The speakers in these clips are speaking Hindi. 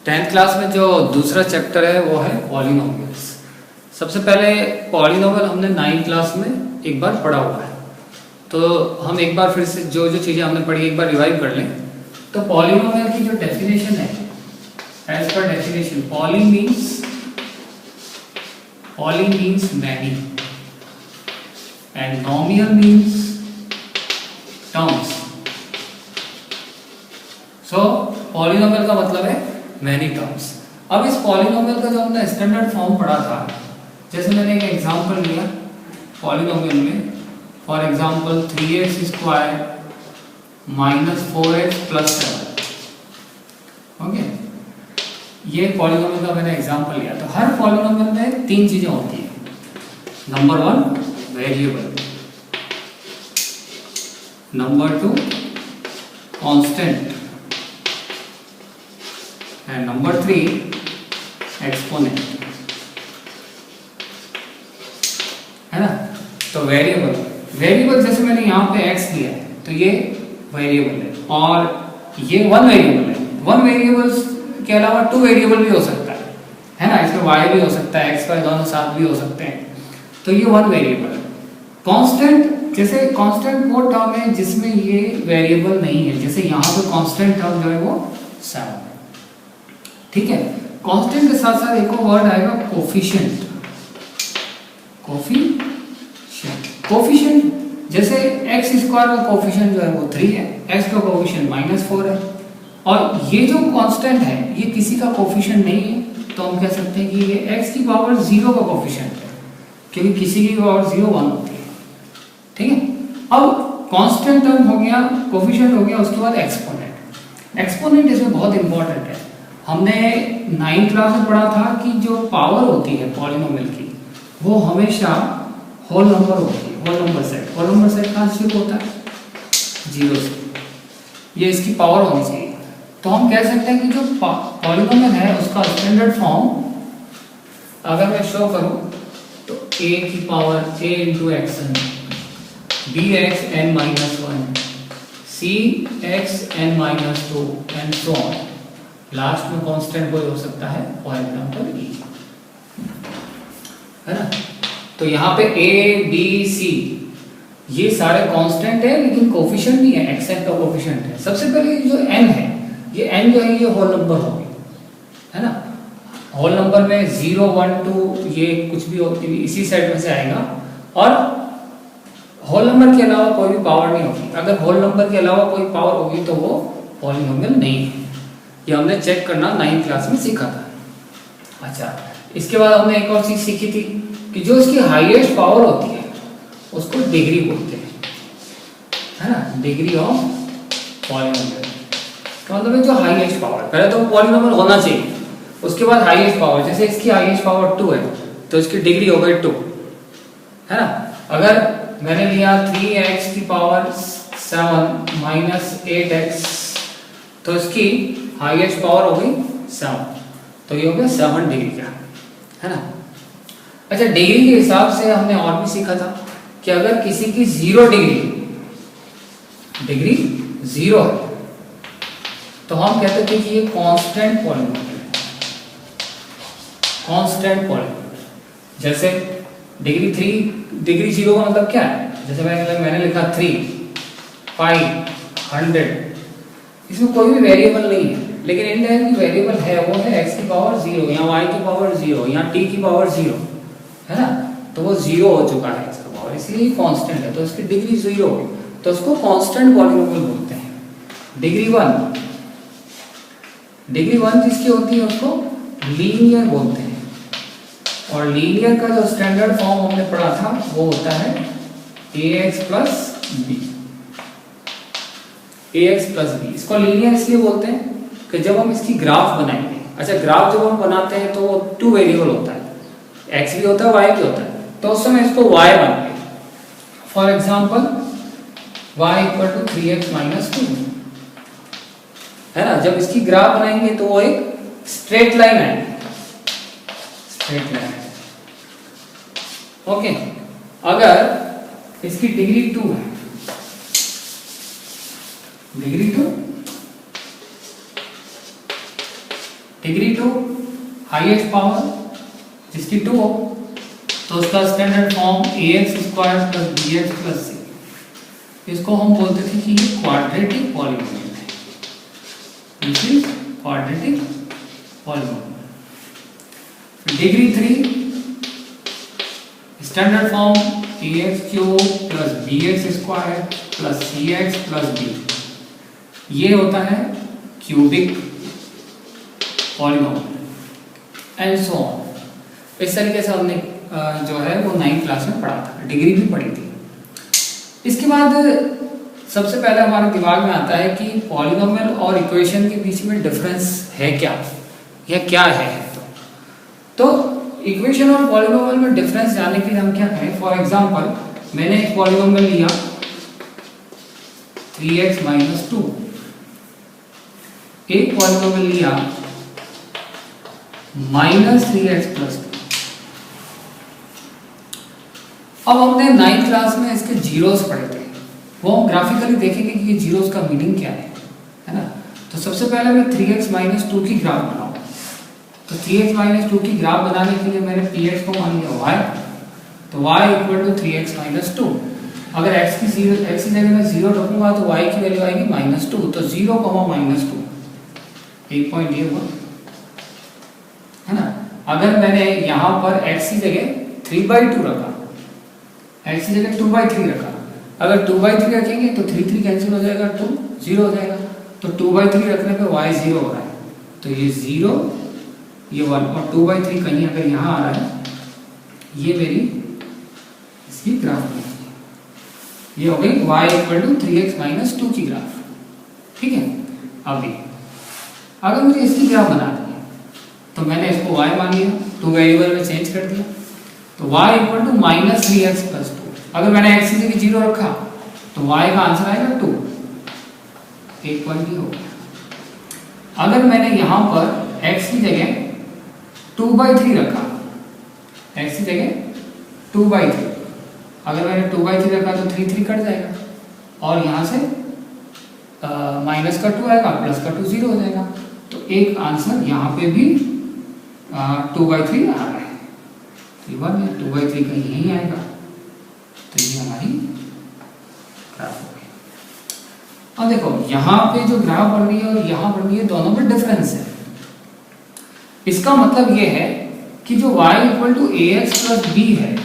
10th क्लास में जो दूसरा चैप्टर है वो है पॉलिनोमियल्स। सबसे पहले पॉलिनोमियल हमने 9th क्लास में एक बार पढ़ा हुआ है, तो हम एक बार फिर से जो जो चीज़ें हमने पढ़ी एक बार रिवाइव कर लें। तो पॉलिनोमियल की जो डेफिनेशन है, as per definition, poly means many and nomial means terms. So polynomial का मतलब है मैनी टर्म्स। अब इस पॉलिनोमियल का जो हमने स्टैंडर्ड फॉर्म पढ़ा था, जैसे मैंने एक एग्जांपल लिया पॉलिनोमियल में, for example 3x square minus 4x plus 7। Okay, ये पॉलिनोमियल का मैंने एग्जांपल लिया। तो हर पॉलिनोमियल में तीन चीजें होती हैं। Number 1 variable, number 2 constant and number 3 exponent, है ना। तो वेरिएबल जैसे मैंने यहाँ पे x लिया है तो ये वेरिएबल है, और ये वन वेरिएबल है। वन वेरिएबल के अलावा टू वेरिएबल भी हो सकता है ना। इसमें y भी हो सकता है, x y दोनों साथ भी हो सकते हैं। तो ये वन वेरिएबल है। कांस्टेंट, जैसे कांस्टेंट वो टर्म है जिसमें ये वेरिएबल नहीं है, जैसे यहाँ पे कांस्टेंट टर्म जो है वो 7 है। ठीक है, कांस्टेंट के साथ साथ एक और वर्ड आएगा कोफिशिएंट। कोफिशिएंट जैसे x स्क्वायर का कोफिशिएंट जो है वो 3 है, x का कोफिशिएंट -4 है, और ये जो कांस्टेंट है ये किसी का कोफिशिएंट नहीं है, तो हम कह सकते हैं कि ये x की पावर 0 का कोफिशिएंट है, क्योंकि किसी की पावर 0 1 होती है। ठीक है, अब कांस्टेंट टर्म हो गया, कोफिशिएंट हो गया, उसके बाद एक्सपोनेंट। एक्सपोनेंट इसमें बहुत इंपॉर्टेंट है। हमने 9th क्लास में पढ़ा था कि जो पावर होती है पॉलिनोमियल की वो हमेशा होल नंबर होती है, whole number set. Whole number set कहाँ से शुरू होता है? 0 से। ये इसकी पावर होनी चाहिए। तो हम कह सकते हैं कि जो पॉलिनोमियल है उसका स्टैंडर्ड फॉर्म अगर मैं शो करूं तो a की power a into action, bxn-1, cxn-2 and so on. Last में कांस्टेंट कोई हो सकता है, फॉर एग्जांपल e, है ना। तो यहाँ पे a b c ये सारे कांस्टेंट है, लेकिन कोफिशिएंट नहीं है, एक्सेंट का कोफिशिएंट है। सबसे पहले जो n है, ये n जो है ये होल नंबर होगी, है ना। होल नंबर में 0 1 2 ये कुछ भी इसी सेट में से आएगा, और होल नंबर के अलावा कोई भी पावर नहीं होगी। अगर होल नंबर के अलावा कोई पावर होगी तो वो पॉलिनोमियल नहीं है। ये हमने चेक करना 9th क्लास में सीखा था। अच्छा, इसके बाद हमने एक और चीज सीखी थी कि जो इसकी हाईएस्ट पावर होती है उसको डिग्री बोलते हैं, है ना। डिग्री ऑफ पॉलिनोमियल का मतलब है जो हाईएस्ट पावर। पहले तो पॉलिनोमियल होना चाहिए, उसके बाद हाईएस्ट पावर। जैसे इसकी हाईएस्ट पावर 2 है तो इसकी डिग्री हो गई 2, है ना। अगर मैंने लिया 3x की पावर 7 माइनस 8x, तो इसकी हाईएस्ट पावर हो गई 7, तो ये हो गया 7 डिग्री का, है ना। अच्छा, डिग्री के हिसाब से हमने और भी सीखा था कि अगर किसी की 0 डिग्री 0 है तो हम कहते थे कि ये कांस्टेंट पॉलिनोमियल है। कांस्टेंट पॉलिनोमियल जैसे डिग्री 0 का मतलब क्या है? जैसे मैंने लिखा 3 5 100, इसमें कोई भी वेरिएबल नहीं है, लेकिन इनडायरेक्टली वेरिएबल है, वो है x की पावर 0 या y की पावर 0 या t की पावर 0, है ना। तो वो 0 हो चुका है इसका पावर, इसलिए कांस्टेंट है, तो इसकी डिग्री 0 होगी, तो उसको कांस्टेंट पॉलिनोमियल बोलते हैं। डिग्री 1 जिसकी होती है उसको लीनियर बोलते हैं, और लीनियर का जो स्टैंडर्ड फॉर्म हमने पढ़ा था वो होता है ax प्लस b। इसको लीनियर इसलिए बोलते हैं कि जब हम इसकी ग्राफ बनाएंगे, अच्छा ग्राफ जब हम बनाते हैं तो 2 वेरिएबल होता है, x भी होता है y भी होता है, तो उस समय इसको y मानेंगे। For example y equal to 3x-2, है ना। जब इसकी ग्राफ बनाएंगे तो वो एक स्ट्रेट लाइन आएगी, स्ट्रेट लाइन। ओके, अगर इसकी डिग्री 2 है, डिग्री 2 डिग्री 2 हाईएस्ट पावर जिसकी 2 हो तो उसका standard form ax² plus bx plus c। इसको हम बोलते थे कि ये क्वाड्रेटिक पॉलीनोमियल है, this is quadratic polynomial. Degree 3 standard form ax³ plus bx² plus cx plus d, ये होता है cubic polynomial and so on. इस तरीके से हमने जो है वो 9th क्लास में पढ़ा था, डिग्री भी पढ़ी थी। इसके बाद सबसे पहले हमारे दिमाग में आता है कि पॉलीनोमियल और इक्वेशन के बीच में डिफरेंस है क्या या क्या है। तो इक्वेशन और पॉलीनोमियल में डिफरेंस जानने के लिए हम क्या करें, फॉर एग्जांपल मैंने एक पॉलीनोमियल लिया 3x माइनस 2, एक पॉलीनोमियल लिया माइनस 3x प्लस 2। अब हमने 9th क्लास में इसके जीरोस पढ़े थे, वो हम ग्राफिकली देखेंगे कि ये जीरोस का मीनिंग क्या है ना। तो सबसे पहले मैं 3x माइनस 2 की ग्राफ बनाऊंगा। तो 3x माइनस 2 की ग्राफ बनाने के लिए मैंने px को मान लिया y, तो y equal to 3x minus 2। अगर x की जगह मैं 0 रखूंगा तो y की वैल्यू आएगी माइनस 2, तो 0, माइनस 2, एक पॉइंट ये हुआ है ना। अगर मैंने यहाँ पर x की जगह 3/2 रखा, x की जगह 2/3 रखा, अगर 2/3 रखेंगे तो 3 कैंसिल हो जाएगा, 2 0 हो जाएगा, तो 2/3 रखने पे y 0 हो रहा है, तो ये 0 ये 1 और 2/3 कहीं अगर यहाँ आ रहा है, ये मेरी इसकी ग्राफ है, ये हो गई y equal to 3x minus 2 की ग्राफ। ठीक है, अभी अगर मुझे इसकी ग्राफ बनानी है तो मैंने इसको y मान लिया, 2 वेरिएबल में चेंज कर दिया, तो y equal to minus 3x plus 2। अगर मैंने x की जगह 0 रखा तो y का आंसर आएगा 2, एक पॉइंट ही होगा। अगर मैंने यहाँ पर x की जगह 2/3 रखा, x की जगह 2/3, अगर मैंने 2/3 रखा तो 3 कट जाएगा और यहाँ से माइनस का 2 आएगा, प्लस का 2 0 हो जाएगा, तो एक आंसर यहाँ पे भी 2/3 आ रहा है। तो 2/3 कहीं यहीं आएगा, तो ये हमारी ग्राफ हो गई। अब देखो यहाँ पे जो ग्राफ बन रही है और यहाँ बन रही है, दोनों में डिफरेंस है। इसका मतलब ये है कि जो y equal to ax plus b है,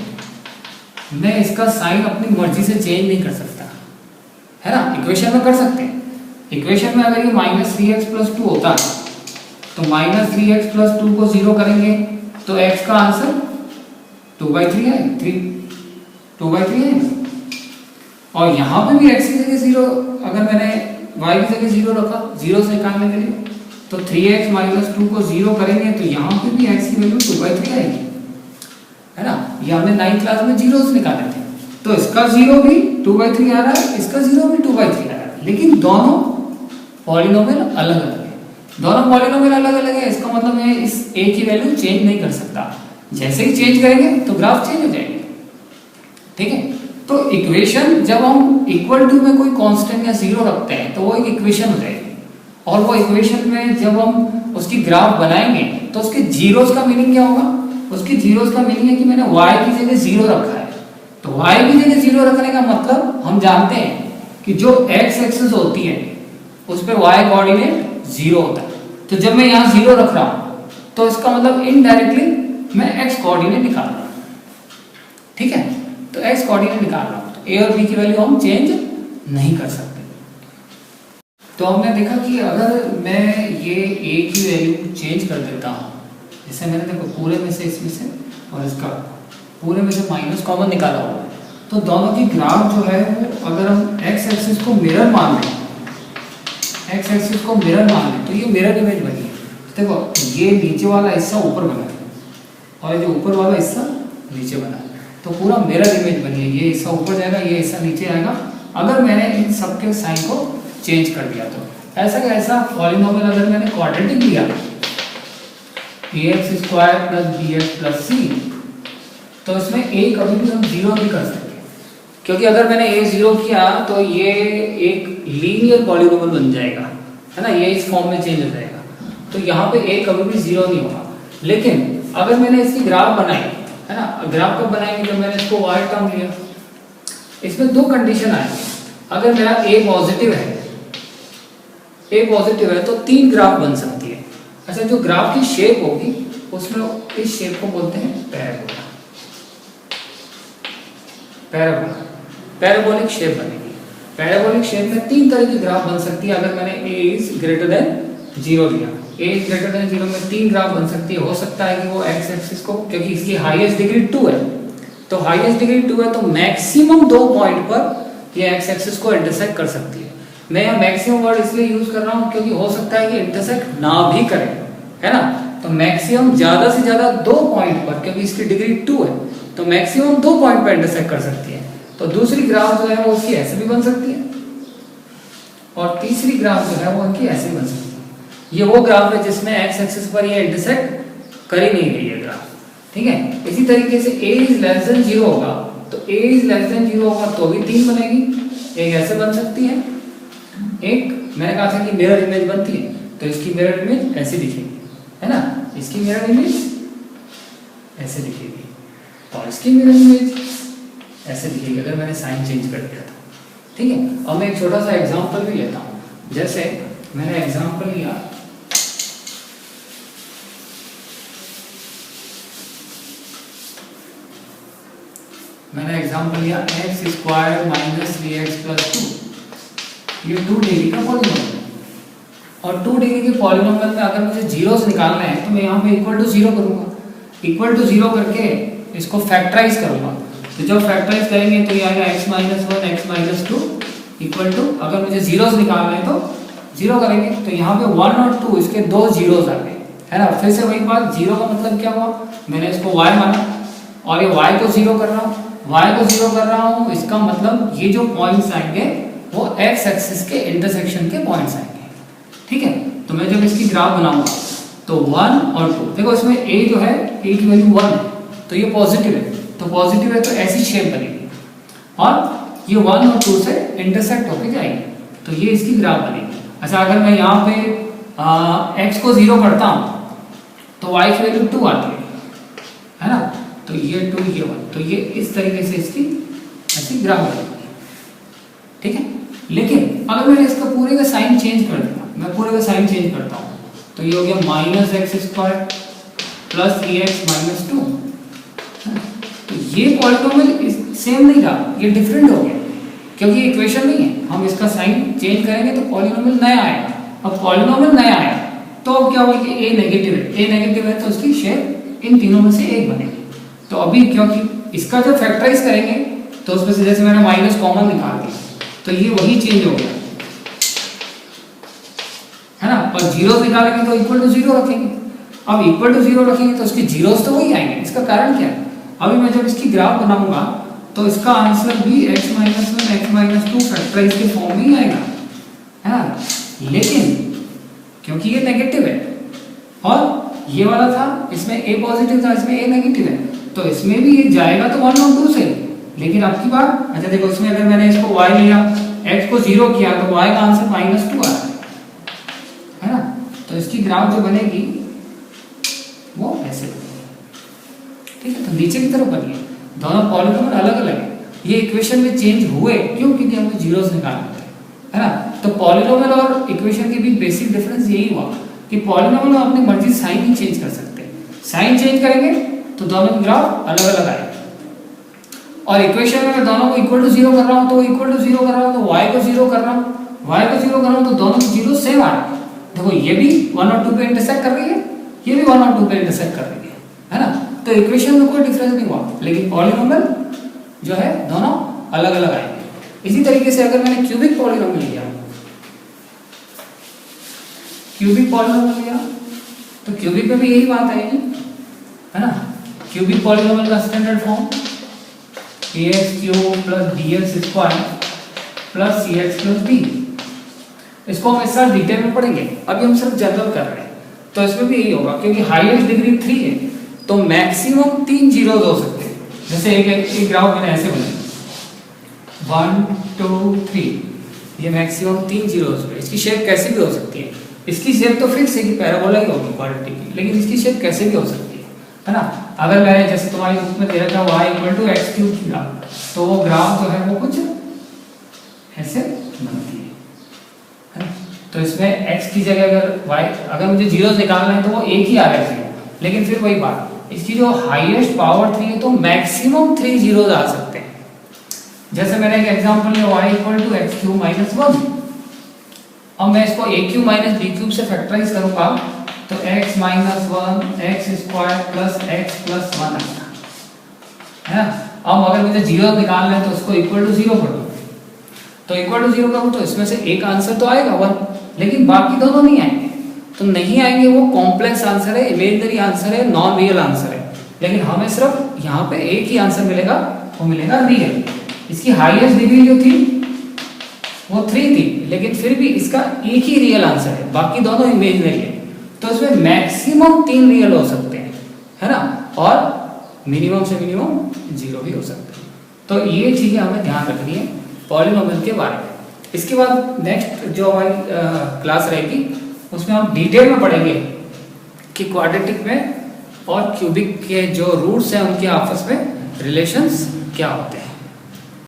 मैं इसका साइन अपनी मर्जी से चेंज नहीं कर सकता, है ना। इक्वेशन में कर सकते हैं, इक्वेशन में अगर ये माइनस 3x प्लस 2 होता तो माइनस 3x प्लस 2 को 0 करेंगे तो x का आंसर 2/3 है, 2/3 है। और यहाँ पे भी x की जगह 0, अगर मैंने y की जगह 0 रखा 0 से निकालने के लिए, तो 3x माइनस 2 को 0 करेंगे तो यहाँ पे भी x की वैल्यू 2/3 आएगी, है ना। ये हमने 9th क्लास में जीरोस निकाले थे, तो इसका 0 भी 2/3 आ रहा है, इसका 0 भी 2/3 आ रहा है, लेकिन दोनों पॉलीनोमियल अलग अलग है। दोनों पॉलीनोमियल अलग अलग है, इसका मतलब मैं इस a की वैल्यू चेंज नहीं कर सकता, जैसे ही चेंज करेंगे तो ग्राफ चेंज हो जाएगी। ठीक है, तो इक्वेशन जब हम इक्वल टू में कोई कांस्टेंट या 0 रखते हैं तो वो एक इक्वेशन हो जाएगी, और वो इक्वेशन में जब हम उसकी ग्राफ बनाएंगे तो उसके जीरोस का मीनिंग क्या होगा, उसकी जीरोस का मीनिंग है कि मैंने y की जगह 0 रखा है, तो y की जगह 0 रखने का मतलब हम जानते हैं कि जो x एक्सिस होती है उस पर y कोऑर्डिनेट 0 होता है, तो जब मैं यहाँ 0 रख रहा हूँ तो इसका मतलब इनडायरेक्टली मैं x कोऑर्डिनेट निकाल रहा हूँ। ठीक है, तो x कोऑर्डिनेट निकाल रहा हूँ, तो a और b की वैल्यू हम चेंज नहीं कर सकते। तो हमने देखा कि अगर मैं ये a की वैल्यू चेंज कर देता हूँ, जैसे मैंने देखो पूरे में से इसमें से और इसका पूरे में से माइनस कॉमन निकाला हुआ है, तो दोनों की ग्राफ जो है वो अगर हम x एक्सिस को मिरर मान लें, x एक्सिस को मिरर मान लें तो ये मिरर इमेज बनी है। देखो ये नीचे वाला हिस्सा ऊपर बना है और जो ऊपर वाला हिस्सा नीचे बना है, तो पूरा मिरर इमेज बनी है। ये हिस्सा ऊपर जाएगा, ये हिस्सा नीचे आएगा। अगर मैंने इन सब के साइन को चेंज कर दिया तो ऐसा कैसा पॉलीनोमियल अगर मैंने क्वाड्रेटिक लिया ax square plus bx plus c, तो इसमें a कभी भी हम 0 नहीं कर सकते, क्योंकि अगर मैंने a 0 किया तो ये एक लीनियर पॉलीनोमियल बन जाएगा, है ना, ये इस फॉर्म में चेंज हो जाएगा। तो यहाँ पे ए कभी भी 0 नहीं होगा। लेकिन अगर मैंने इसकी ग्राफ बनाई है ना, ग्राफ कब बनाएंगे जब मैंने इसको y टर्म लिया। इसमें दो कंडीशन आएंगे। अगर मेरा ए पॉजिटिव है तो 3 ग्राफ बन सकती है। अच्छा, जो ग्राफ की शेप होगी उसमें इस शेप को बोलते हैं पैराबोला। पैराबोलिक शेप बनेगी। पैराबोलिक शेप में 3 तरह की ग्राफ बन सकती है। अगर मैंने a इज ग्रेटर देन 0 लिया, a इज ग्रेटर देन 0 में 3 ग्राफ बन सकती है। हो सकता है कि वो x एक्सिस को, क्योंकि इसकी हाईएस्ट डिग्री 2 है, तो हाईएस्ट डिग्री 2 है तो मैक्सिमम 2 पॉइंट पर ये x एक्सिस को इंटरसेक्ट कर सकती है। मैं यहाँ मैक्सिमम वर्ड इसलिए यूज कर रहा हूँ क्योंकि हो सकता है कि इंटरसेक्ट ना भी करे, है ना। तो मैक्सिमम ज्यादा से ज्यादा 2 पॉइंट पर, क्योंकि इसकी डिग्री 2 है तो मैक्सिमम 2 पॉइंट पर इंटरसेक्ट कर सकती है। तो दूसरी ग्राफ जो है वो उसकी ऐसे भी बन सकती है और तीसरी ग्राफ जो है वो उनकी ऐसे बन सकती है। ये वो ग्राफ है जिसमें x एक्सिस पर ये इंटरसेक्ट कर ही नहीं रही है ग्राफ, ठीक है। इसी तरीके से a इज लेस देन 0 होगा तो a इज लेस देन 0 होगा तो भी 3 बनेगी। एक ऐसे बन सकती है, एक मैंने कहा था कि मिरर इमेज बनती है तो इसकी मिरर इमेज ऐसी दिखेगी, है ना। इसकी मिरर इमेज ऐसे दिखेगी और इसकी मिरर इमेज ऐसे दिखेगी अगर मैंने साइन चेंज कर दिया था, ठीक है। अब मैं एक छोटा सा एग्जांपल भी लेता हूँ। जैसे मैंने एग्जांपल लिया, x square minus 3x plus 2, ये 2 डिग्री का पॉलिनोमियल है। और 2 डिग्री के पॉलिनोमियल में अगर मुझे जीरोस निकालना है तो मैं यहाँ पे इक्वल टू 0 करूँगा। इक्वल टू 0 करके इसको फैक्टराइज करूँगा। तो जब फैक्टराइज करेंगे तो ये आएगा x minus 1 x minus 2 equal to, अगर मुझे जीरोस निकालना है तो 0 करेंगे तो यहाँ पे 1 और 2 इसके 2 जीरोस आ गए, है ना। फिर से वही बात, 0 का मतलब क्या हुआ, मैंने इसको y माना और ये y को 0 कर रहा हूँ, इसका मतलब ये जो पॉइंट्स आएंगे वो x एक्सिस के इंटरसेक्शन के पॉइंट्स आएंगे, ठीक है। तो मैं जब इसकी ग्राफ बनाऊंगा तो 1 और 2, देखो इसमें a जो है, a की वैल्यू 1 है तो ये पॉजिटिव है, तो ऐसी शेप बनेगी और ये 1 और 2 से इंटरसेक्ट होके जाएगी तो ये इसकी ग्राफ बनेगी। अच्छा, अगर मैं यहाँ पे x को 0 करता हूँ तो y की वैल्यू 2 आती है ना। तो ये 2 ये 1, तो ये इस तरीके से इसकी ऐसी ग्राफ बनेगी, ठीक है। लेकिन अगर मैंने इसका पूरे का साइन चेंज कर दिया, मैं पूरे का साइन चेंज करता हूँ तो ये हो गया minus x square plus 3x minus 2। तो ये पॉलिनोमियल सेम नहीं रहा, ये डिफरेंट हो गया क्योंकि इक्वेशन नहीं है। हम इसका साइन चेंज करेंगे तो पॉलिनोमियल नया आएगा। अब पॉलिनोमियल नया आया तो अब क्या होगा कि a नेगेटिव है तो उसकी शेप इन तीनों में से एक बनेगी। तो अभी क्योंकि इसका जब फैक्टराइज करेंगे तो उसमें से जैसे मैंने माइनस कॉमन निकाल दिया तो ये वही चेंज हो गया, है ना। और जीरोस निकालेंगे तो इक्वल टू 0 रखेंगे। अब इक्वल टू 0 रखेंगे तो उसके जीरोस तो वही आएंगे। इसका कारण क्या है, अभी मैं जब इसकी ग्राफ बनाऊंगा तो इसका आंसर भी x minus 1 x minus 2 factorise के फॉर्म में ही आएगा, है ना। लेकिन क्योंकि ये नेगेटिव है और ये वाला था, इसमें a पॉजिटिव था, इसमें a नेगेटिव है तो इसमें भी ये जाएगा तो 1 और 2 से। लेकिन अब की बार, अच्छा देखो इसमें अगर मैंने इसको y लिया, x को 0 किया तो y का आंसर माइनस 2 आया, है ना। तो इसकी ग्राफ जो बनेगी वो ऐसे बनेगी, ठीक है। तो नीचे की तरफ बनी है, दोनों पॉलिनोमियल अलग अलग है। ये इक्वेशन में चेंज हुए क्यों, क्योंकि हमको जीरोस निकालने थे, है ना। तो पॉलिनोमियल और इक्वेशन के बीच बेसिक डिफरेंस यही हुआ कि पॉलिनोमियल में अपनी मर्जी साइन ही चेंज कर सकते हैं। साइन चेंज करेंगे तो दोनों की ग्राफ अलग अलग आएगी। और इक्वेशन में मैं दोनों को इक्वल टू 0 कर रहा हूँ तो इक्वल टू 0 कर रहा हूँ, तो y को 0 कर रहा हूँ तो दोनों की जीरो सेम आ रही है। देखो ये भी 1 और 2 पे इंटरसेक्ट कर रही है, ये भी 1 और 2 पे इंटरसेक्ट कर रही है ना। तो इक्वेशन में कोई डिफरेंस नहीं हुआ, लेकिन पॉलिनोमियल जो है दोनों अलग अलग आएंगे। इसी तरीके से अगर मैंने क्यूबिक पॉलिनोमियल लिया तो क्यूबिक में भी यही बात आएगी, है ना। क्यूबिक पॉलिनोमियल का standard form ax³ plus bx² plus cx plus d। इसको हम इस साल डिटेल में पढ़ेंगे, अभी हम सिर्फ जनरल कर रहे हैं। तो इसमें भी यही होगा क्योंकि हाईएस्ट डिग्री 3 है तो मैक्सिमम 3 जीरोस हो सकते हैं। जैसे एक ग्राफ मैंने ऐसे बनाया 1 2 3, ये मैक्सिमम 3 जीरोस है। इसकी शेप कैसी भी हो सकती है, इसकी शेप तो फिक्स है कि पैराबोला ही होगी क्वाड्रेटिक की, लेकिन इसकी शेप कैसे भी हो सकती है ना। अगर मैंने जैसे तुम्हारी बुक में दे रखा है y equal to x cube किया, तो वो ग्राफ जो है वो कुछ ऐसे बनती है ना। तो इसमें x की जगह अगर y, अगर मुझे जीरोस निकालना है तो वो एक ही आ रहा है, लेकिन फिर वही बात, इसकी जो हाईएस्ट पावर 3 है तो मैक्सिमम 3 जीरोस आ सकते हैं। जैसे मैंने एक एग्जांपल लिया y equal to x cube minus 1। अब मैं इसको a cube minus b cube से फैक्टराइज करूंगा तो x minus 1 x square plus x plus 1 है ना। अब अगर मुझे जीरो निकालना है तो उसको इक्वल टू 0 करूँ, तो इक्वल टू 0 करूँ तो इसमें से एक आंसर तो आएगा 1, लेकिन बाकी दोनों नहीं आएंगे। तो नहीं आएंगे, वो कॉम्प्लेक्स आंसर है, इमेजिनरी आंसर है, नॉन रियल आंसर है। लेकिन हमें सिर्फ यहाँ पे एक ही आंसर मिलेगा, वो मिलेगा रियल। इसकी हाईएस्ट डिग्री जो थी वो 3 थी, लेकिन फिर भी इसका एक ही रियल आंसर है, बाकी दोनों इमेजिनरी है। तो इसमें मैक्सिमम 3 रियल हो सकते हैं, है ना, और मिनिमम से मिनिमम 0 भी हो सकते हैं। तो ये चीजें हमें ध्यान रखनी है पॉलिनोमियल के बारे में। इसके बाद नेक्स्ट जो हमारी क्लास रहेगी उसमें हम डिटेल में पढ़ेंगे कि क्वाड्रेटिक में और क्यूबिक के जो रूट्स हैं उनके आपस में रिलेशंस क्या होते हैं।